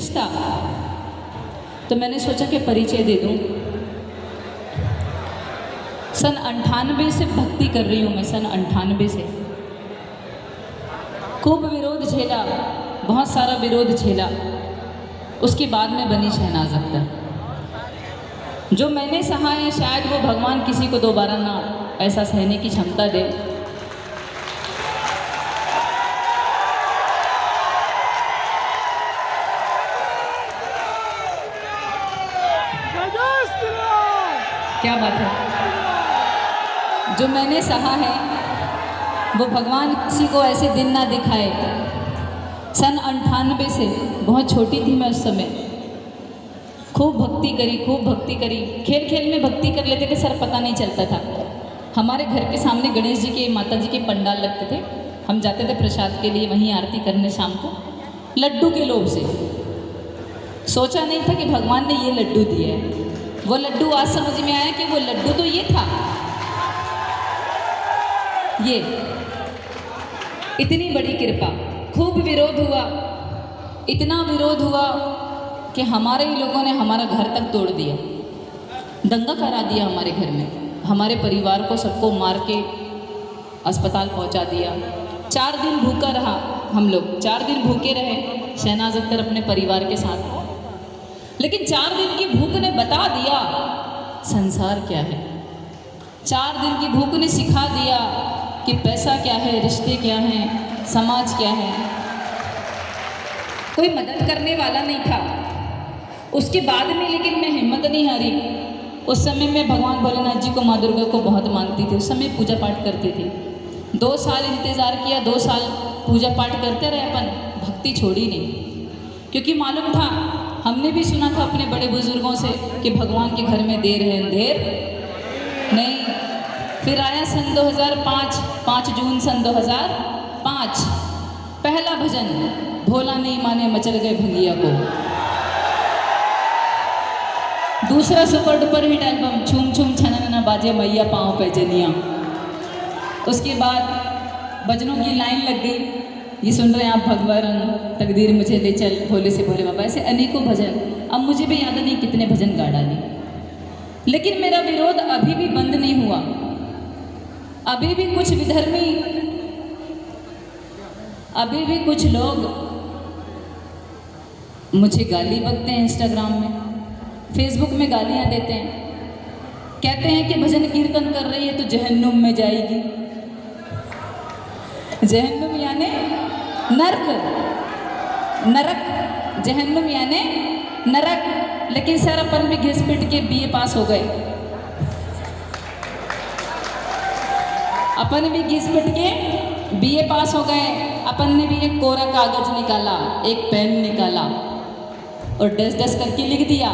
Fix था, तो मैंने सोचा कि परिचय दे दूं। सन 98 से भक्ति कर रही हूँ मैं, सन 98 से। खूब विरोध झेला, बहुत सारा विरोध झेला, उसके बाद में बनी शहनाज अख्तर। जो मैंने सहा है शायद वो भगवान किसी को दोबारा ना ऐसा सहने की क्षमता दे। क्या बात है, जो मैंने सहा है वो भगवान किसी को ऐसे दिन ना दिखाए। सन 98 से, बहुत छोटी थी मैं उस समय, खूब भक्ति करी, खूब भक्ति करी। खेल खेल में भक्ति कर लेते थे सर, पता नहीं चलता था। हमारे घर के सामने गणेश जी के, माता जी के पंडाल लगते थे, हम जाते थे प्रसाद के लिए वहीं आरती करने शाम को, लड्डू के लोभ से। सोचा नहीं था कि भगवान ने ये लड्डू दिए है। वो लड्डू आज समझ में आया कि वो लड्डू तो ये था। ये इतनी बड़ी कृपा। खूब विरोध हुआ, इतना विरोध हुआ कि हमारे ही लोगों ने हमारा घर तक तोड़ दिया, दंगा करा दिया हमारे घर में। हमारे परिवार को सबको मार के अस्पताल पहुंचा दिया। 4 दिन भूखा रहा हम लोग, 4 दिन भूखे रहे शहनाज अख्तर अपने परिवार के साथ। लेकिन 4 दिन की भूख ने बता दिया संसार क्या है। 4 दिन की भूख ने सिखा दिया कि पैसा क्या है, रिश्ते क्या हैं, समाज क्या है। कोई मदद करने वाला नहीं था। उसके बाद में लेकिन मैं हिम्मत नहीं हारी। उस समय मैं भगवान भोलेनाथ जी को, माँ दुर्गा को बहुत मानती थी। उस समय पूजा पाठ करती थी। 2 साल इंतज़ार किया, 2 साल पूजा पाठ करते रहे अपन, भक्ति छोड़ी नहीं। क्योंकि मालूम था, हमने भी सुना था अपने बड़े बुजुर्गों से कि भगवान के घर में देर है अंधेर नहीं। फिर आया सन 2005, 5 जून सन 2005, पहला भजन, भोला नहीं माने मचल गए भंगिया को। दूसरा सुपर डुपर हिट एल्बम, छूम छूम छनन बाजे मैया पाँव पे जनिया। उसके बाद भजनों की लाइन लग गई। ये सुन रहे हैं आप, भगवान तकदीर मुझे ले चल, भोले से भोले बाबा, ऐसे अनेकों भजन। अब मुझे भी याद नहीं कितने भजन गा डाले। लेकिन मेरा विरोध अभी भी बंद नहीं हुआ। अभी भी कुछ विधर्मी, अभी भी कुछ लोग मुझे गाली बकते हैं, इंस्टाग्राम में, फेसबुक में गालियां देते हैं। कहते हैं कि भजन कीर्तन कर रही है तो जहन्नुम में जाएगी। जहन्नुम यानी नरक, नरक, जहन्नुम यानी नरक। लेकिन सर अपन भी घिस पिट के BA पास हो गए। अपन भी घिस पिट के BA पास हो गए। अपन ने भी एक कोरा कागज निकाला, एक पेन निकाला और डस डस करके लिख दिया,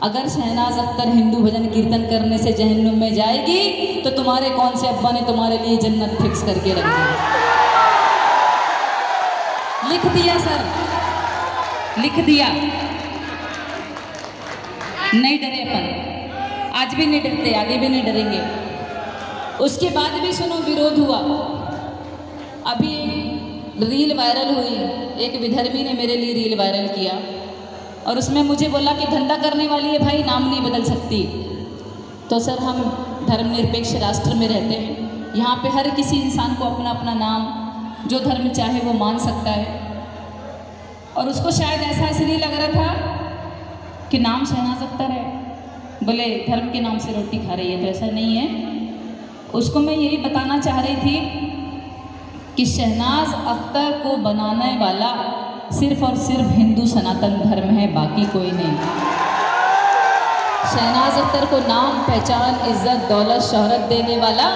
अगर शहनाज अख्तर हिंदू भजन कीर्तन करने से जहन्नुम में जाएगी तो तुम्हारे कौन से अब्बा ने तुम्हारे लिए जन्नत फिक्स करके रख दी। लिख दिया सर, लिख दिया। नहीं डरे अपन, आज भी नहीं डरते, आगे भी नहीं डरेंगे। उसके बाद भी सुनो, विरोध हुआ। अभी एक रील वायरल हुई, एक विधर्मी ने मेरे लिए रील वायरल किया और उसमें मुझे बोला कि धंधा करने वाली है भाई, नाम नहीं बदल सकती। तो सर, हम धर्मनिरपेक्ष राष्ट्र में रहते हैं, यहाँ पे हर किसी इंसान को अपना अपना नाम, जो धर्म चाहे वो मान सकता है। और उसको शायद ऐसा इसलिए लग रहा था कि नाम शहनाज अख्तर है, बोले धर्म के नाम से रोटी खा रही है, तो ऐसा नहीं है। उसको मैं यही बताना चाह रही थी कि शहनाज अख्तर को बनाने वाला सिर्फ और सिर्फ हिंदू सनातन धर्म है, बाकी कोई नहीं। शहनाज अख्तर को नाम, पहचान, इज्जत, दौलत, शोहरत देने वाला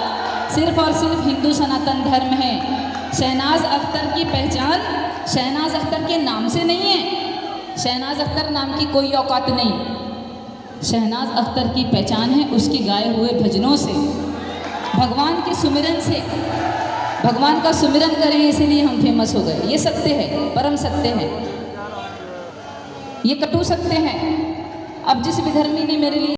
सिर्फ और सिर्फ हिंदू सनातन धर्म है। शहनाज अख्तर की पहचान शहनाज अख्तर के नाम से नहीं है। शहनाज अख्तर नाम की कोई औकात नहीं। शहनाज अख्तर की पहचान है उसके गाए हुए भजनों से, भगवान के सुमिरन से। भगवान का सुमिरन करें इसलिए हम फेमस हो गए। ये सत्य है, परम सत्य है, ये कटु सत्य है। अब जिस विधर्मी ने मेरे लिए